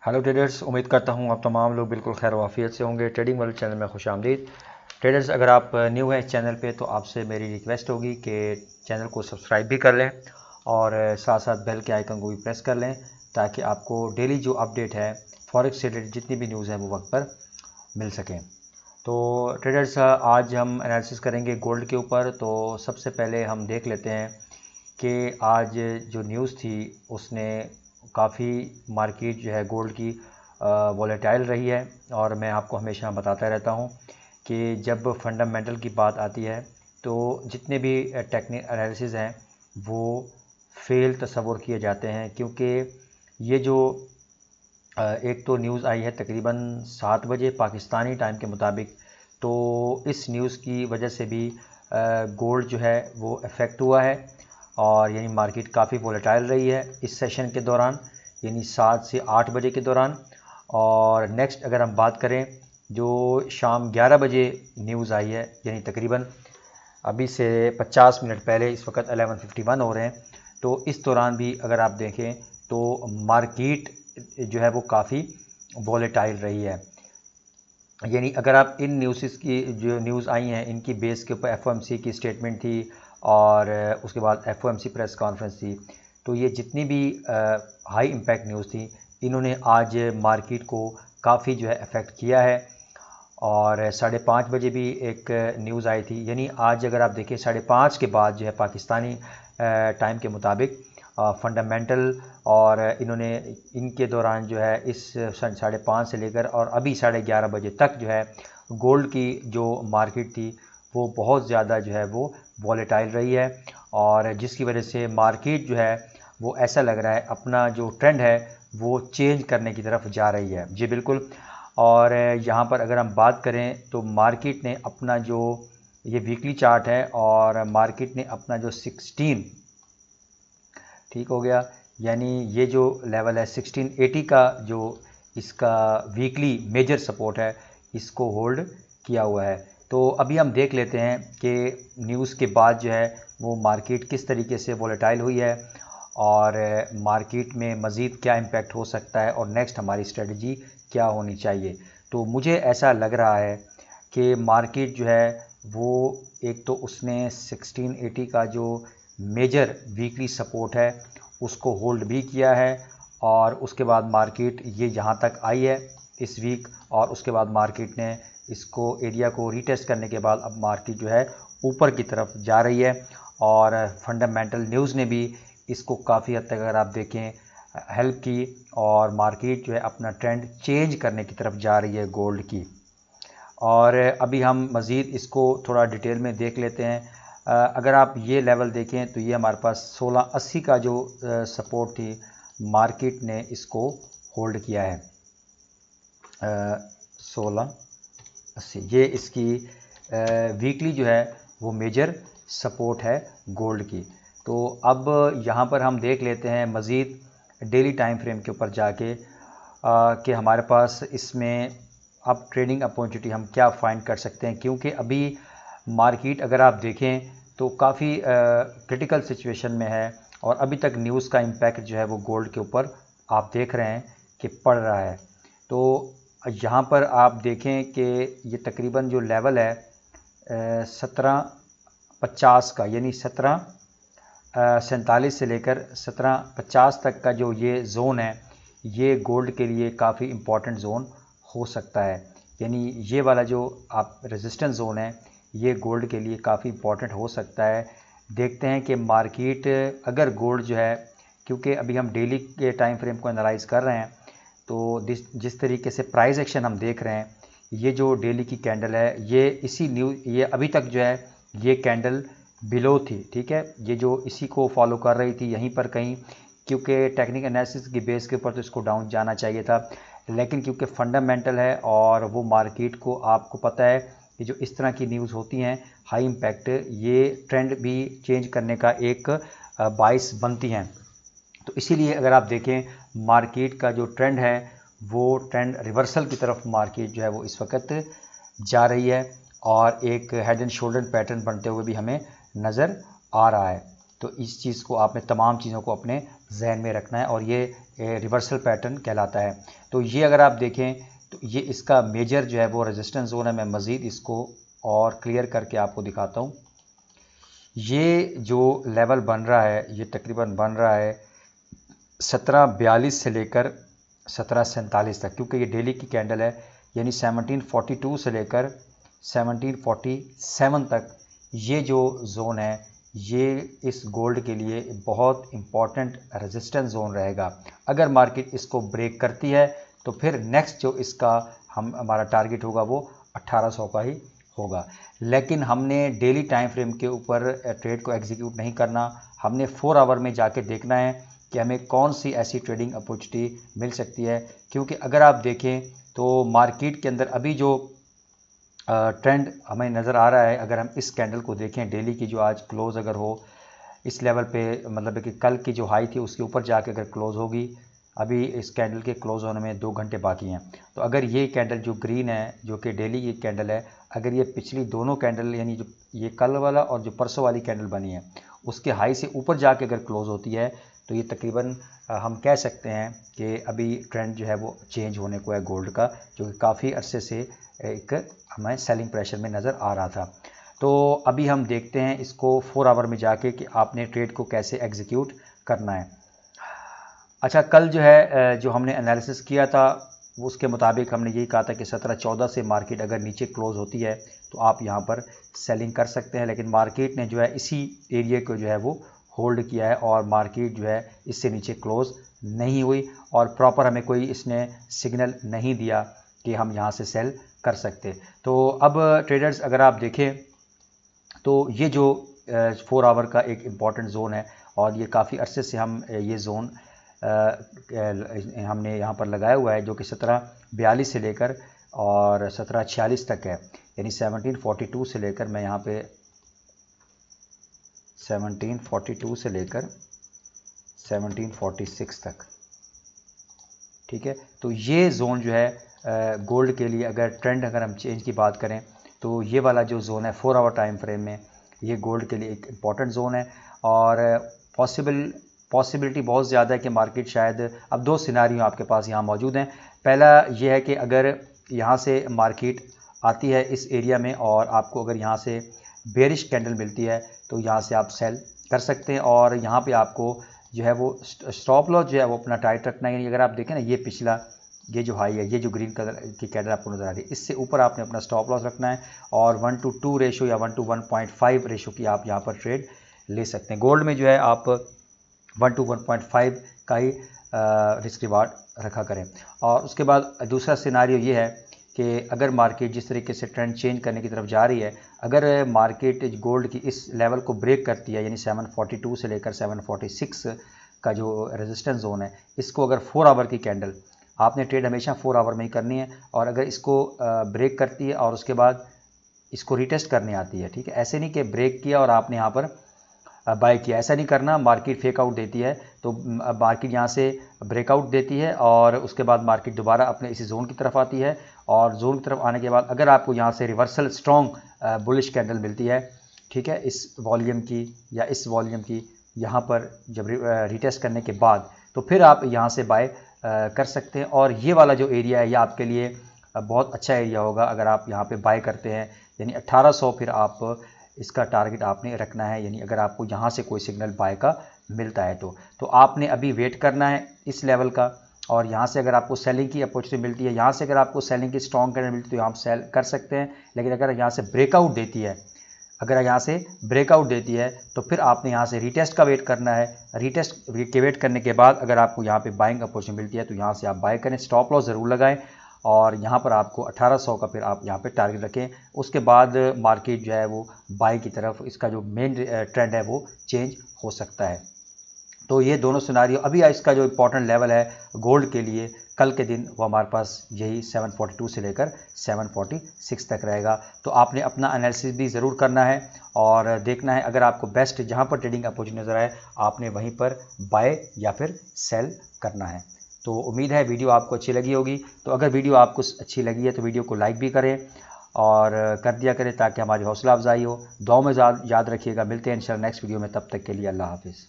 Hello traders, उम्मीद करता हूँ आप तमाम लोग बिल्कुल खैर वाफियत से होंगे। ट्रेडिंग वर्ल्ड चैनल में खुश आमदीद। ट्रेडर्स, अगर आप न्यू हैं इस चैनल पे तो आपसे मेरी रिक्वेस्ट होगी कि चैनल को सब्सक्राइब भी कर लें और साथ साथ बेल के आइकन को भी प्रेस कर लें ताकि आपको डेली जो अपडेट है फॉरेक्स से रिलेटेड जितनी भी न्यूज़ है वो वक्त पर मिल सकें। तो ट्रेडर्स, आज हम एनालिसिस करेंगे गोल्ड के ऊपर। तो सबसे पहले हम देख लेते हैं कि आज जो न्यूज़ थी उसने काफ़ी मार्केट जो है गोल्ड की वॉलेटाइल रही है। और मैं आपको हमेशा बताता रहता हूँ कि जब फंडामेंटल की बात आती है तो जितने भी टेक्निक एनालिसिस हैं वो फेल तस्वुर किए जाते हैं, क्योंकि ये जो एक तो न्यूज़ आई है तकरीबन 7 बजे पाकिस्तानी टाइम के मुताबिक, तो इस न्यूज़ की वजह से भी गोल्ड जो है वो इफ़ेक्ट हुआ है और यानी मार्केट काफ़ी वोलेटाइल रही है इस सेशन के दौरान, यानी 7 से 8 बजे के दौरान। और नेक्स्ट अगर हम बात करें जो शाम 11 बजे न्यूज़ आई है, यानी तकरीबन अभी से 50 मिनट पहले, इस वक्त 11:51 हो रहे हैं, तो इस दौरान भी अगर आप देखें तो मार्केट जो है वो काफ़ी वॉलेटाइल रही है। यानी अगर आप इन न्यूज़ की जो न्यूज़ आई हैं इनकी बेस के ऊपर एफओएमसी की स्टेटमेंट थी और उसके बाद एफओएमसी प्रेस कॉन्फ्रेंस थी, तो ये जितनी भी हाई इम्पैक्ट न्यूज़ थी इन्होंने आज मार्केट को काफ़ी जो है अफेक्ट किया है। और 5:30 बजे भी एक न्यूज़ आई थी, यानी आज अगर आप देखें 5:30 के बाद जो है पाकिस्तानी टाइम के मुताबिक फंडामेंटल और इन्होंने इनके दौरान जो है इस 5:30 से लेकर और अभी 11:30 बजे तक जो है गोल्ड की जो मार्केट थी वो बहुत ज़्यादा जो है वो वॉलेटाइल रही है और जिसकी वजह से मार्केट जो है वो ऐसा लग रहा है अपना जो ट्रेंड है वो चेंज करने की तरफ जा रही है। जी बिल्कुल। और यहाँ पर अगर हम बात करें तो मार्केट ने अपना जो ये वीकली चार्ट है और मार्केट ने अपना जो 16 ठीक हो गया, यानी ये जो लेवल है 1680 का जो इसका वीकली मेजर सपोर्ट है इसको होल्ड किया हुआ है। तो अभी हम देख लेते हैं कि न्यूज़ के बाद जो है वो मार्केट किस तरीके से वॉलेटाइल हुई है और मार्केट में मज़ीद क्या इम्पैक्ट हो सकता है और नेक्स्ट हमारी स्ट्रेटजी क्या होनी चाहिए। तो मुझे ऐसा लग रहा है कि मार्केट जो है वो एक तो उसने 1680 का जो मेजर वीकली सपोर्ट है उसको होल्ड भी किया है और उसके बाद मार्केट ये यहाँ तक आई है इस वीक और उसके बाद मार्केट ने इसको एरिया को रीटेस्ट करने के बाद अब मार्केट जो है ऊपर की तरफ जा रही है और फंडामेंटल न्यूज़ ने भी इसको काफ़ी हद तक अगर आप देखें हेल्प की और मार्केट जो है अपना ट्रेंड चेंज करने की तरफ जा रही है गोल्ड की। और अभी हम मज़ीद इसको थोड़ा डिटेल में देख लेते हैं। अगर आप ये लेवल देखें तो ये हमारे पास 1680 का जो सपोर्ट थी मार्केट ने इसको होल्ड किया है। 1680 ये इसकी वीकली जो है वो मेजर सपोर्ट है गोल्ड की। तो अब यहाँ पर हम देख लेते हैं मज़ीद डेली टाइम फ्रेम के ऊपर जाके कि हमारे पास इसमें अब ट्रेडिंग अपॉर्चुनिटी हम क्या फाइंड कर सकते हैं, क्योंकि अभी मार्केट अगर आप देखें तो काफ़ी क्रिटिकल सिचुएशन में है और अभी तक न्यूज़ का इम्पैक्ट जो है वो गोल्ड के ऊपर आप देख रहे हैं कि पड़ रहा है। तो यहाँ पर आप देखें कि ये तकरीबन जो लेवल है 1750 का, यानी 1747 से लेकर 1750 तक का जो ये ज़ोन है ये गोल्ड के लिए काफ़ी इम्पॉर्टेंट ज़ोन हो सकता है। यानी ये वाला जो आप रेजिस्टेंस ज़ोन है ये गोल्ड के लिए काफ़ी इम्पॉर्टेंट हो सकता है। देखते हैं कि मार्केट अगर गोल्ड जो है, क्योंकि अभी हम डेली के टाइम फ्रेम को एनालाइज कर रहे हैं, तो जिस तरीके से प्राइस एक्शन हम देख रहे हैं ये जो डेली की कैंडल है ये इसी ये अभी तक जो है ये कैंडल बिलो थी, ठीक है, ये जो इसी को फॉलो कर रही थी यहीं पर कहीं, क्योंकि टेक्निकल एनालिसिस की बेस के ऊपर तो इसको डाउन जाना चाहिए था, लेकिन क्योंकि फंडामेंटल है और वो मार्केट को आपको पता है कि जो इस तरह की न्यूज़ होती हैं हाई इम्पैक्ट ये ट्रेंड भी चेंज करने का एक बाइस बनती हैं। तो इसीलिए अगर आप देखें मार्केट का जो ट्रेंड है वो ट्रेंड रिवर्सल की तरफ मार्केट जो है वो इस वक्त जा रही है और एक हेड एंड शोल्डर पैटर्न बनते हुए भी हमें नज़र आ रहा है। तो इस चीज़ को आपने तमाम चीज़ों को अपने जहन में रखना है और ये रिवर्सल पैटर्न कहलाता है। तो ये अगर आप देखें तो ये इसका मेजर जो है वो रेजिस्टेंस जोन है। मैं मज़ीद इसको और क्लियर करके आपको दिखाता हूँ। ये जो लेवल बन रहा है ये तकरीबन बन रहा है 1742 से लेकर 1747 तक, क्योंकि ये डेली की कैंडल है, यानी 1742 से लेकर 1747 तक ये जो जोन है ये इस गोल्ड के लिए बहुत इम्पॉर्टेंट रेजिस्टेंस जोन रहेगा। अगर मार्केट इसको ब्रेक करती है तो फिर नेक्स्ट जो इसका हमारा टारगेट होगा वो 1800 का ही होगा। लेकिन हमने डेली टाइम फ्रेम के ऊपर ट्रेड को एग्जीक्यूट नहीं करना, हमने 4 आवर में जाके देखना है कि हमें कौन सी ऐसी ट्रेडिंग अपॉर्चुनिटी मिल सकती है। क्योंकि अगर आप देखें तो मार्केट के अंदर अभी जो ट्रेंड हमें नज़र आ रहा है, अगर हम इस कैंडल को देखें डेली की जो आज क्लोज़ अगर हो इस लेवल पे, मतलब कि कल की जो हाई थी उसके ऊपर जाके अगर क्लोज़ होगी, अभी इस कैंडल के क्लोज़ होने में 2 घंटे बाकी हैं, तो अगर ये कैंडल जो ग्रीन है जो कि डेली की कैंडल है, अगर ये पिछली दोनों कैंडल यानी जो ये कल वाला और जो परसों वाली कैंडल बनी है उसके हाई से ऊपर जाके अगर क्लोज़ होती है तो ये तकरीबन हम कह सकते हैं कि अभी ट्रेंड जो है वो चेंज होने को है गोल्ड का, जो कि काफ़ी अरसे से एक हमें सेलिंग प्रेशर में नज़र आ रहा था। तो अभी हम देखते हैं इसको 4 आवर में जाके कि आपने ट्रेड को कैसे एग्जीक्यूट करना है। अच्छा, कल जो है जो हमने एनालिसिस किया था उसके मुताबिक हमने यही कहा था कि 17-14 से मार्केट अगर नीचे क्लोज़ होती है तो आप यहाँ पर सेलिंग कर सकते हैं, लेकिन मार्केट ने जो है इसी एरिया को जो है वो होल्ड किया है और मार्केट जो है इससे नीचे क्लोज़ नहीं हुई और प्रॉपर हमें कोई इसने सिग्नल नहीं दिया कि हम यहाँ से सेल कर सकते। तो अब ट्रेडर्स अगर आप देखें तो ये जो 4 आवर का एक इम्पॉर्टेंट जोन है और ये काफ़ी अरसे से हम ये जोन हमने यहाँ पर लगाया हुआ है, जो कि 1742 से लेकर और 1746 तक है, यानी 1742 से लेकर मैं यहाँ पे 1742 से लेकर 1746 तक, ठीक है। तो ये जोन जो है गोल्ड के लिए अगर ट्रेंड अगर हम चेंज की बात करें तो ये वाला जो जोन है 4 आवर टाइम फ्रेम में ये गोल्ड के लिए एक इम्पॉर्टेंट जोन है और पॉसिबिलिटी बहुत ज़्यादा है कि मार्केट शायद, अब 2 सिनारियो आपके पास यहाँ मौजूद हैं। पहला ये है कि अगर यहाँ से मार्केट आती है इस एरिया में और आपको अगर यहाँ से बेरिश कैंडल मिलती है तो यहाँ से आप सेल कर सकते हैं और यहाँ पे आपको जो है वो स्टॉप लॉस जो है वो अपना टाइट रखना है। यानी अगर आप देखें ना ये पिछला ये जो हाई है, ये जो ग्रीन कलर की कैंडल आपको नज़र आ रही है, इससे ऊपर आपने अपना स्टॉप लॉस रखना है और 1:2 रेशो या 1:1.5 रेशो की आप यहाँ पर ट्रेड ले सकते हैं। गोल्ड में जो है आप 1:1.5 का ही रिस्क रिवार्ड रखा करें। और उसके बाद दूसरा सिनारियो ये है कि अगर मार्केट जिस तरीके से ट्रेंड चेंज करने की तरफ जा रही है, अगर मार्केट गोल्ड की इस लेवल को ब्रेक करती है, यानी 742 से लेकर 746 का जो रेजिस्टेंस जोन है, इसको अगर 4 आवर की कैंडल, आपने ट्रेड हमेशा 4 आवर में ही करनी है, और अगर इसको ब्रेक करती है और उसके बाद इसको रिटेस्ट करने आती है, ठीक है, ऐसे नहीं कि ब्रेक किया और आपने यहाँ पर बाय किया, ऐसा नहीं करना। मार्केट फेक आउट देती है तो मार्केट यहाँ से ब्रेकआउट देती है और उसके बाद मार्केट दोबारा अपने इसी जोन की तरफ आती है और जोन की तरफ आने के बाद अगर आपको यहाँ से रिवर्सल स्ट्रॉन्ग बुलिश कैंडल मिलती है, ठीक है, इस वॉल्यूम की या इस वॉल्यूम की, यहाँ पर जब रिटेस्ट करने के बाद, तो फिर आप यहाँ से बाय कर सकते हैं। और ये वाला जो एरिया है ये आपके लिए बहुत अच्छा एरिया होगा अगर आप यहाँ पे बाय करते हैं, यानी 1800 फिर आप इसका टारगेट आपने रखना है, यानी अगर आपको यहाँ से कोई सिग्नल बाय का मिलता है तो आपने अभी वेट करना है इस लेवल का, और यहाँ से अगर आपको सेलिंग की अपॉर्चुनिटी मिलती है, यहाँ से अगर आपको सेलिंग की स्ट्रॉन्ग कैंडल मिलती है तो यहाँ आप सेल कर सकते हैं। लेकिन अगर यहाँ से ब्रेकआउट देती है, अगर यहाँ से ब्रेकआउट देती है तो फिर आपने यहाँ से रिटेस्ट का वेट करना है। रिटेस्ट के वेट करने के बाद अगर आपको यहाँ पे बाइंग अपॉर्चुनिटी मिलती है तो यहाँ से आप बाय करें, स्टॉप लॉस ज़रूर लगाएं और यहाँ पर आपको 1800 का फिर आप यहाँ पे टारगेट रखें। उसके बाद मार्केट जो है वो बाय की तरफ, इसका जो मेन ट्रेंड है वो चेंज हो सकता है। तो ये दोनों सिनारियो, अभी इसका जो इम्पोर्टेंट लेवल है गोल्ड के लिए कल के दिन वो हमारे पास यही 742 से लेकर 746 तक रहेगा। तो आपने अपना एनालिसिस भी ज़रूर करना है और देखना है, अगर आपको बेस्ट जहाँ पर ट्रेडिंग अपॉर्चुनिटी नज़र आए आपने वहीं पर बाय या फिर सेल करना है। तो उम्मीद है वीडियो आपको अच्छी लगी होगी। तो अगर वीडियो आपको अच्छी लगी है तो वीडियो को लाइक भी करें और कर दिया करें ताकि हमारी हौसला अफजाई हो। दुआ में याद रखिएगा। मिलते हैं इंशाल्लाह नेक्स्ट वीडियो में, तब तक के लिए अल्लाह हाफिज़।